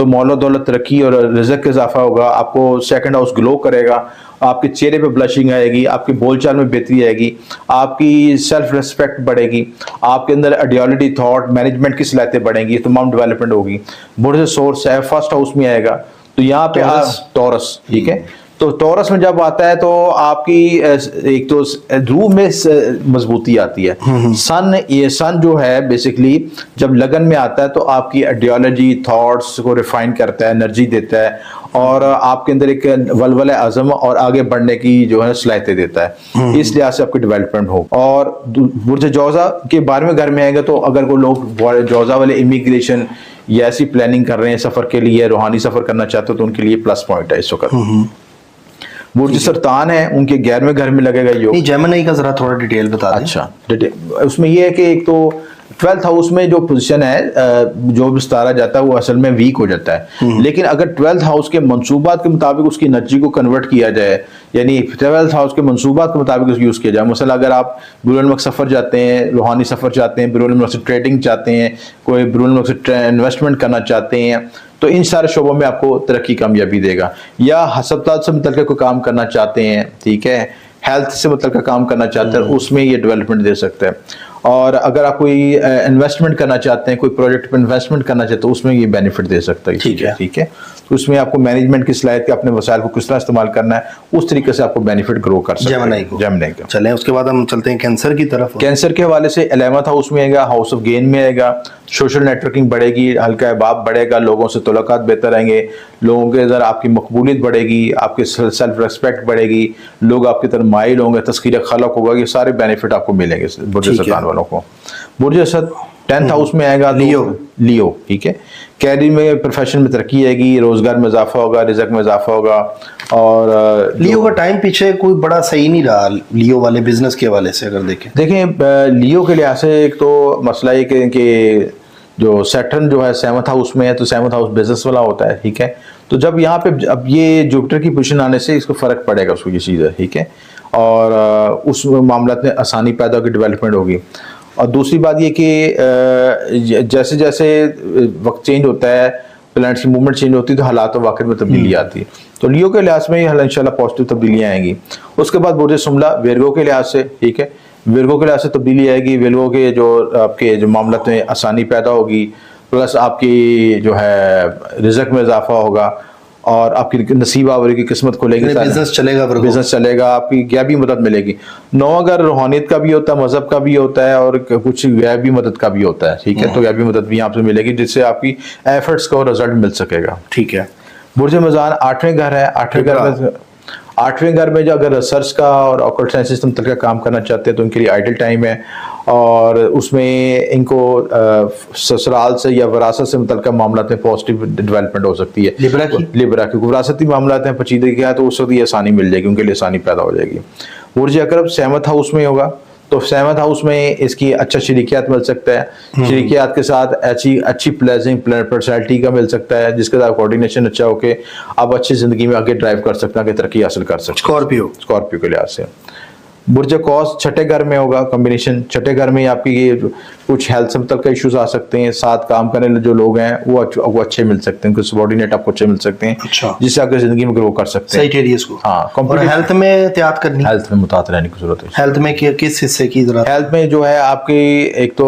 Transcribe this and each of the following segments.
तो मौला दौलत तरक्की और रिज़्क का इजाफा होगा, आपको सेकंड हाउस ग्लो करेगा, आपके चेहरे पे ब्लशिंग आएगी, आपकी बोलचाल में बेहतरी आएगी, आपकी सेल्फ रिस्पेक्ट बढ़ेगी, आपके अंदर आइडियोलॉजी, थॉट, मैनेजमेंट की सलाहियतें बढ़ेंगी, तमाम डेवलपमेंट होगी। बुर्ज सोर्स है फर्स्ट हाउस में आएगा, तो यहाँ पे टॉरस, ठीक है। तो टॉरस में जब आता है तो आपकी एक तो रूह में मजबूती आती है। सन जो है बेसिकली जब लगन में आता है तो आपकी आइडियोलॉजी, थॉट्स को रिफाइन करता है, एनर्जी देता है और आपके अंदर एक वलवल अज़म और आगे बढ़ने की जो है सलाहियतें देता है। इस लिहाज से आपकी डेवलपमेंट हो। और बुर्ज जौजा के 12वें घर में आएगा तो अगर वो लोग जौजा वाले इमिग्रेशन या ऐसी प्लानिंग कर रहे हैं सफर के लिए, रूहानी सफर करना चाहते हो तो उनके लिए प्लस पॉइंट है इस वक्त। बुर्ज सरतान है उनके 11वें घर में लगेगा योग। जेमिनी का जरा थोड़ा डिटेल बता दें। अच्छा, उसमें ये है कि एक तो 12th हाउस में जो पोजीशन है, जो भी सितारा जाता है वो असल में वीक हो जाता है, लेकिन अगर 12th हाउस के मंसूबात के मुताबिक उसकी एनर्जी को कन्वर्ट किया जाए, यानी 12th हाउस के मंसूबात के मुताबिक उसको यूज़ किया जाए। मसला अगर आप बैरून मुल्क सफ़र जाते हैं, रूहानी सफ़र चाहते हैं, बैरून मुल्क से ट्रेडिंग चाहते हैं, कोई बैरून मुल्क से इन्वेस्टमेंट करना चाहते हैं, तो इन सारे शोबों में आपको तरक्की कामयाबी देगा। या हस्पताल से मतलब कोई काम करना चाहते हैं, ठीक है, हेल्थ से मतलब काम करना चाहते हैं, उसमें ये डेवलपमेंट दे सकते हैं। और अगर आप कोई इन्वेस्टमेंट करना चाहते हैं, कोई प्रोजेक्ट पर इन्वेस्टमेंट करना चाहते हैं, उसमें ये बेनिफिट दे सकता है। ठीक है, ठीक है। तो उसमें आपको मैनेजमेंट की सलाहियत के अपने वसाइल को किस तरह इस्तेमाल करना है, उस तरीके से आपको बेनिफिट ग्रो कर सकते हैं। जेमिनी को चलें, उसके बाद हम चलते हैं कैंसर की तरफ। कैंसर के हवाले से 11th हाउस में आएगा, हाउस ऑफ गेन में आएगा, सोशल नेटवर्किंग बढ़ेगी, हल्का अहबाब बढ़ेगा, लोगों से तुलकात बेहतर आएंगे, लोगों के अंदर आपकी मकबूलियत बढ़ेगी, आपके सेल्फ रिस्पेक्ट बढ़ेगी, लोग आपकी तरफ माइल होंगे, तस्कीर खलक होगा, ये सारे बेनिफिट आपको मिलेंगे बुर्ज सरतान वालों को। बुर्ज असद 10th हाउस में आएगा, लियो, ठीक है। कैरियर में, प्रोफेशन में तरक्की आएगी, रोजगार में इजाफा होगा, रिज़्क में इजाफा होगा। और लियो का टाइम पीछे कोई बड़ा सही नहीं रहा लियो वाले बिजनेस के हवाले से अगर देखें लियो के लिहाज से एक तो मसला ये कि जो सैटर्न जो है 7th हाउस में है, तो 7th हाउस बिजनेस वाला होता है, ठीक है। तो जब यहाँ पे अब ये जुपिटर की पोजीशन आने से इसको फर्क पड़ेगा, उसको ये चीज़ है, ठीक है। और उस मामला में आसानी पैदा होगी, डेवलपमेंट होगी। और दूसरी बात ये कि जैसे जैसे वक्त चेंज होता है, प्लैनेट्स की मूवमेंट चेंज होती है, तो हालात और वाक़िअत में तब्दीली आती है। तो लियो के लिहाज में इंशाल्लाह पॉजिटिव तब्दीलियाँ आएंगी। उसके बाद बुर्ज सुमला विर्गो के लिहाज से, ठीक है, विर्गो के लिहाज से तब्दीली आएगी। विर्गो के जो आपके जो मामला में आसानी पैदा होगी, प्लस आपकी जो है रिज़्क में इजाफा होगा और आपकी नसीब आवरी की किस्मत खुलेगी, बिजनेस चलेगा, आपकी गैबी मदद मिलेगी। 9 अगर रूहानियत का भी होता है, मजहब का भी होता है और कुछ गैबी मदद का भी होता है, ठीक है, तो गैबी मदद भी आपसे मिलेगी जिससे आपकी एफर्ट्स का रिजल्ट मिल सकेगा। ठीक है। बुर्ज मीज़ान 8वें घर है, 8वें घर में जो अगर रिसर्च का और ऑकल्ट साइंस सिस्टम तक का काम करना चाहते हैं तो उनके लिए आइडल टाइम है। और उसमें इनको ससुराल से या विरासत से मुतल्लिक़ मामला में पॉजिटिव डेवलपमेंट हो सकती है। लिब्रा की विरासती मामला हैं, पचीदगी का है, तो उस वक्त ये आसानी मिल जाएगी, उनके लिए आसानी पैदा हो जाएगी। बुर्ज अकरब 7th हाउस में होगा, तो 7th हाउस में इसकी अच्छा शरीकियात मिल सकता है, शरीकियात के साथ अच्छी प्लेजिंग पर्सनैलिटी का मिल सकता है, जिसके साथ कोऑर्डिनेशन अच्छा होके आप अच्छी ज़िंदगी में आगे ड्राइव कर सकते हैं, आगे तरक्की हासिल कर सकते हैं। स्कॉर्पियो के लिहाज से बुर्ज कौस 6ठे घर में होगा कॉम्बिनेशन। 6ठे घर में आपकी ये कुछ हेल्थ से मतलब इश्यूज आ सकते हैं, साथ काम करने जो लोग हैं वो अच्छे मिल सकते हैं, सबॉर्डिनेट आपको अच्छे मिल सकते हैं, जिससे आगे जिंदगी में ग्रो कर सकते हैं। सही को। हाँ, और हेल्थ में एहतियात करनी, हेल्थ में मुतात रहने की जरूरत है। हेल्थ में किस हिस्से की जरूरत? हेल्थ में जो है आपकी एक तो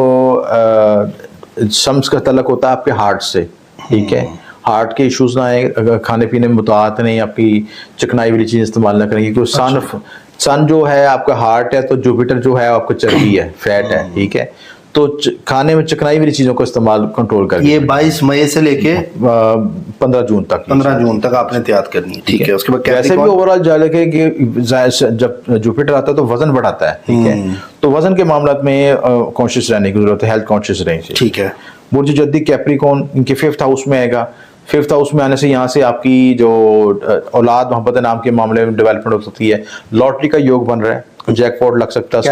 शम्स का तलक होता है आपके हार्ट से, ठीक है, हार्ट के इश्यूज ना आए, अगर खाने पीने में मुतात नहीं, आपकी चिकनाई वाली चीज इस्तेमाल ना करेंगे, क्योंकि सन जो है आपका हार्ट है, तो जुपिटर जो है आपका चर्बी है, फैट है, ठीक है, तो खाने में चिकनाई वाली चीजों का इस्तेमाल कंट्रोल करके। ये 22 मई से लेके 15 जून तक, 15 जून तक आपने एहतियात करनी है, ठीक है। उसके बाद वैसे भी ओवरऑल जाले के जब जुपिटर आता है तो वजन बढ़ाता है, ठीक है, तो वजन के मामला में कॉन्शियस रहने की जरूरत है, हेल्थ कॉन्शियस रहनी चाहिए, ठीक है। बुर्ज जद्दी कैप्रिकॉर्न इनके 5th हाउस में आएगा। 5th हाउस में आने से यहाँ से आपकी जो औलाद मोहब्बत नाम के मामले में डेवलपमेंट हो सकती है। लॉटरी का योग बन रहा है, जैकपॉट लग सकता है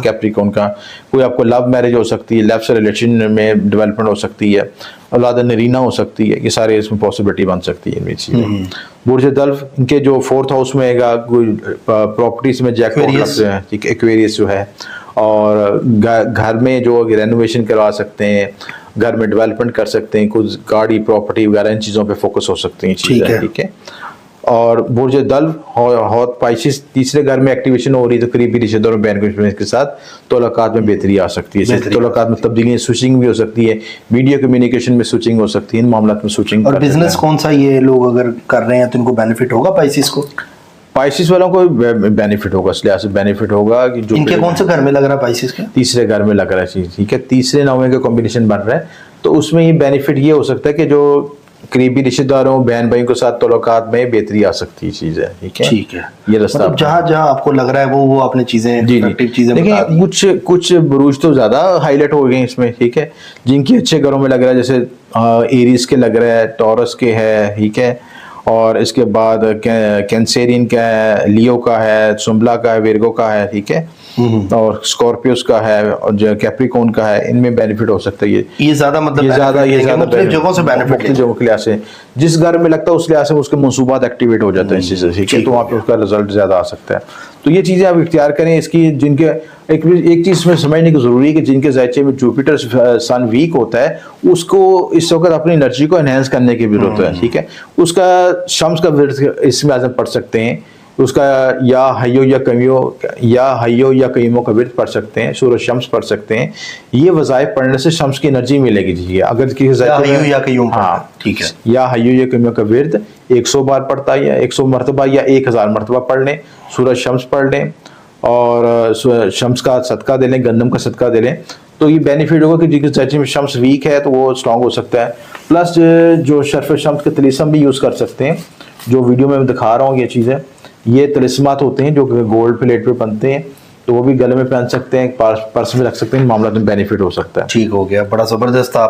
कैप्रिकॉर्न का, कोई आपको लव मैरिज हो सकती है, लव से रिलेशन में डेवलपमेंट हो सकती है, औलाद नरीना हो सकती है, ये सारे इसमें पॉसिबिलिटी बन सकती है इनमें चीजें। बुर्ज दल्फ इनके जो 4th हाउस में आएगा, प्रॉपर्टीज में जैकपॉट लगते हैं, एक्वेरियस जो है, और घर में जो रेनोवेशन करवा सकते हैं, घर में डेवलपमेंट कर सकते हैं, कुछ गाड़ी प्रॉपर्टी वगैरह इन चीज़ों पे फोकस हो सकती हैं चीज़ें, ठीक है। और बुर्ज दल्व हौत पाइसिस तीसरे घर में एक्टिवेशन हो रही है तो करीबी रिश्तेदारों में बैन के साथ तोलाकात में बेहतरी आ सकती है। तोलाकात में तब्दीली स्विचिंग भी हो सकती है, मीडिया कम्युनिकेशन में स्विचिंग हो सकती है, इन मामलों में स्विचिंग। और बिजनेस कौन सा ये लोग अगर कर रहे हैं तो इनको बेनिफिट होगा पाइसिस को? पाइसिस वालों को बेनिफिट होगा, इस लिहाज से बेनिफिट होगा कि जो इनके कौन से घर में लग रहा है पाइसिस के? तीसरे घर में लग रहा है, ठीक है, तीसरे नौवें का कॉम्बिनेशन बन रहा है, तो उसमें ये बेनिफिट ये हो सकता है कि जो करीबी रिश्तेदारों बहन भाइयों के साथ तल्लुकात में बेहतरी आ सकती है चीज़ है, ठीक है। ये रास्ता मतलब जहाँ आपको लग रहा है वो आपने चीजें चीजें देखिए, कुछ बुरूज तो ज्यादा हाईलाइट हो गए इसमें, ठीक है, जिनके अच्छे घरों में लग रहा है, जैसे एरीज के लग रहा है, टॉरस के है, ठीक है, और इसके बाद कैंसेरियन का है, लियो का है, सुम्बला का है, विर्गो का है, ठीक है, और स्कॉर्पियोस का है, और जो कैप्रिकॉर्न का है, इनमें बेनिफिट हो सकता है। ये ज्यादा मतलब ये ज्यादा जगहों से बेनिफिट जगहों के लिहाज से जिस घर में लगता है उस लिहाज से उसके मंसूबात एक्टिवेट हो जाते हैं इस चीज़ से, ठीक है, तो वहाँ पे उसका रिजल्ट ज्यादा आ सकता है। तो ये चीज़ें आप इख्तियार करें इसकी, जिनके एक चीज़ में समझने की ज़रूरी है कि जिनके ज़ायचे में जुपिटर सन वीक होता है उसको इस वक्त अपनी एनर्जी को एनहेंस करने की जरूरत है, ठीक है। उसका शम्स का विर्द इसमें आजम पढ़ सकते हैं, उसका या हयो या कईमों का विर्द पढ़ सकते हैं, सूरज शम्स पढ़ सकते हैं। ये वज़ाइफ पढ़ने से शम्स की एनर्जी मिलेगी जी। अगर किसी हाँ ठीक है, या हयो या कईमों का विर्द 100 बार पढ़ता है, या 100 मरतबा या 1000 मरतबा पढ़ लें, सूरज शम्स पढ़ लें और शम्स का सदका दे लें, गंदम का सदका दे लें, तो ये बेनिफिट होगा कि जिनके चाची में शम्स वीक है तो वो स्ट्रॉन्ग हो सकता है। प्लस जो शर्फ शम्स के तलिस्म भी यूज़ कर सकते हैं, जो वीडियो में मैं दिखा रहा हूँ ये चीज़ें, ये तलिस्मात होते हैं जो गोल्ड प्लेट पे बनते हैं, तो वो भी गले में पहन सकते हैं, पर्स में रख सकते हैं, इन मामला में बेनिफिट हो सकता है। ठीक हो गया, बड़ा ज़बरदस्त आप